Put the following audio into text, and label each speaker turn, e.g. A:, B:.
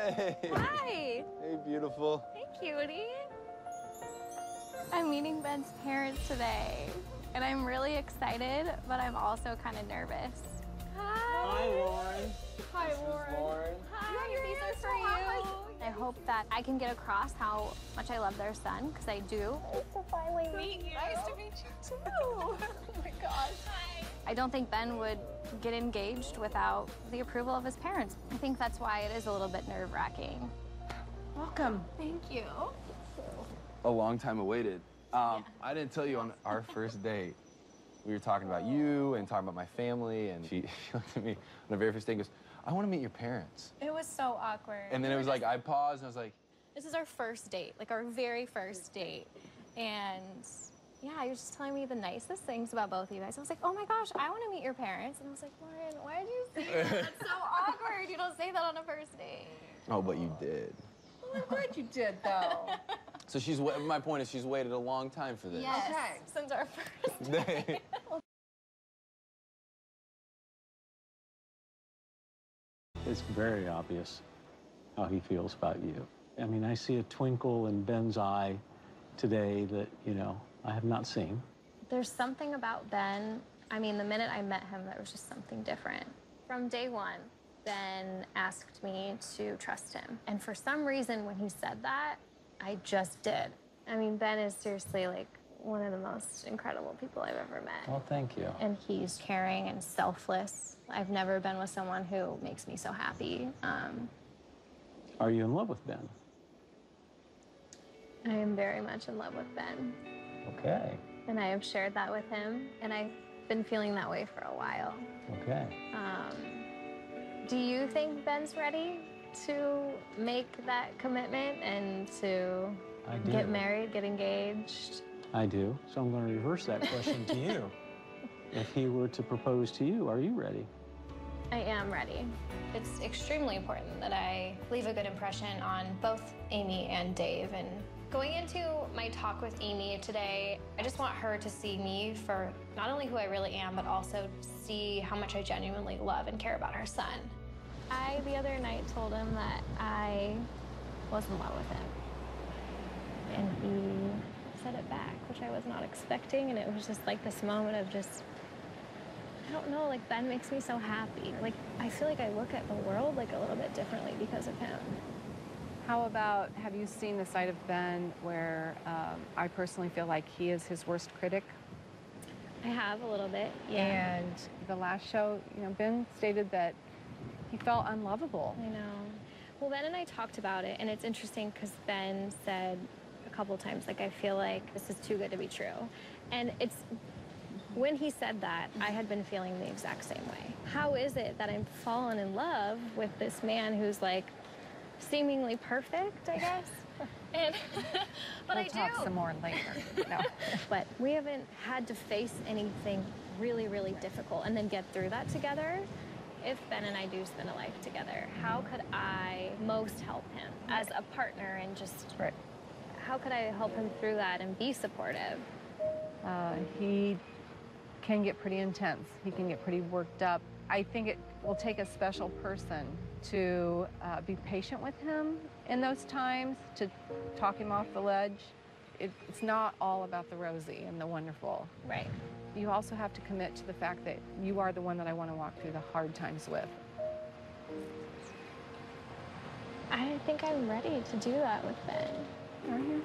A: Hey.
B: Hi.
A: Hey, beautiful.
B: Hey, cutie. I'm meeting Ben's parents today, and I'm really excited, but I'm also kind of nervous. Hi.
A: Hi, Lauren.
B: Hi, Lauren. Hi, these are for you. I hope that I can get across how much I love their son, because I do. Nice to finally meet you. Nice to meet you, too. Oh, my gosh. Hi. I don't think Ben would get engaged without the approval of his parents. I think that's why it is a little bit nerve-wracking.
C: Welcome.
B: Thank you.
A: A long time awaited. I didn't tell you on our first date. We were talking about you and talking about my family, and she looked at me on the very first date and goes, I want to meet your parents.
B: It was so awkward.
A: And then it was like, I paused and I was like,
B: this is our first date, like our very first date. And yeah, he was just telling me the nicest things about both of you guys. I was like, oh my gosh, I want to meet your parents. And I was like, Lauren, why did you say that? That's so awkward. You don't say that on a first date.
A: oh, but you did.
C: Well, I'm glad you did, though.
A: So my point is she's waited a long time for this.
B: Yes,
C: Okay.
B: since our first date.
D: It's very obvious how he feels about you. I mean, I see a twinkle in Ben's eye today that, you know, I have not seen.
B: There's something about Ben. I mean, the minute I met him, there was just something different. From day one, Ben asked me to trust him. And for some reason, when he said that, I just did. I mean, Ben is seriously like one of the most incredible people I've ever met.
D: Well, thank you.
B: And he's caring and selfless. I've never been with someone who makes me so happy.
D: Are you in love with Ben?
B: I am very much in love with Ben.
D: Okay.
B: And I have shared that with him, and I've been feeling that way for a while.
D: Okay.
B: Do you think Ben's ready to make that commitment and to get married, get engaged?
D: I do. So I'm going to reverse that question to you. If he were to propose to you, are you ready?
B: I am ready. It's extremely important that I leave a good impression on both Amy and Dave. And going into my talk with Amy today, I just want her to see me for not only who I really am, but also see how much I genuinely love and care about her son. I, the other night, told him that I was in love with him. And he said it back, which I was not expecting. And it was just like this moment of just, I don't know, like Ben makes me so happy. Like, I feel like I look at the world like a little bit differently because of him.
C: How about, have you seen the side of Ben where I personally feel like he is his worst critic?
B: I have a little bit, yeah.
C: And the last show, you know, Ben stated that he felt unlovable.
B: I know. Well, Ben and I talked about it, and it's interesting because Ben said a couple times, like, I feel like this is too good to be true. And it's, when he said that, I had been feeling the exact same way. How is it that I'm fallen in love with this man who's, like, seemingly perfect, I guess? And, but
C: we'll
B: I
C: talk
B: do.
C: some more later. No.
B: But we haven't had to face anything really, really difficult and then get through that together. If Ben and I do spend a life together, how could I most help him as a partner and just, how could I help him through that and be supportive?
C: He can get pretty intense. He can get pretty worked up. I think it will take a special person to be patient with him in those times, to talk him off the ledge. It's not all about the rosy and the wonderful.
B: Right.
C: You also have to commit to the fact that you are the one that I want to walk through the hard times with.
B: I think I'm ready to do that with Ben.
C: Are you?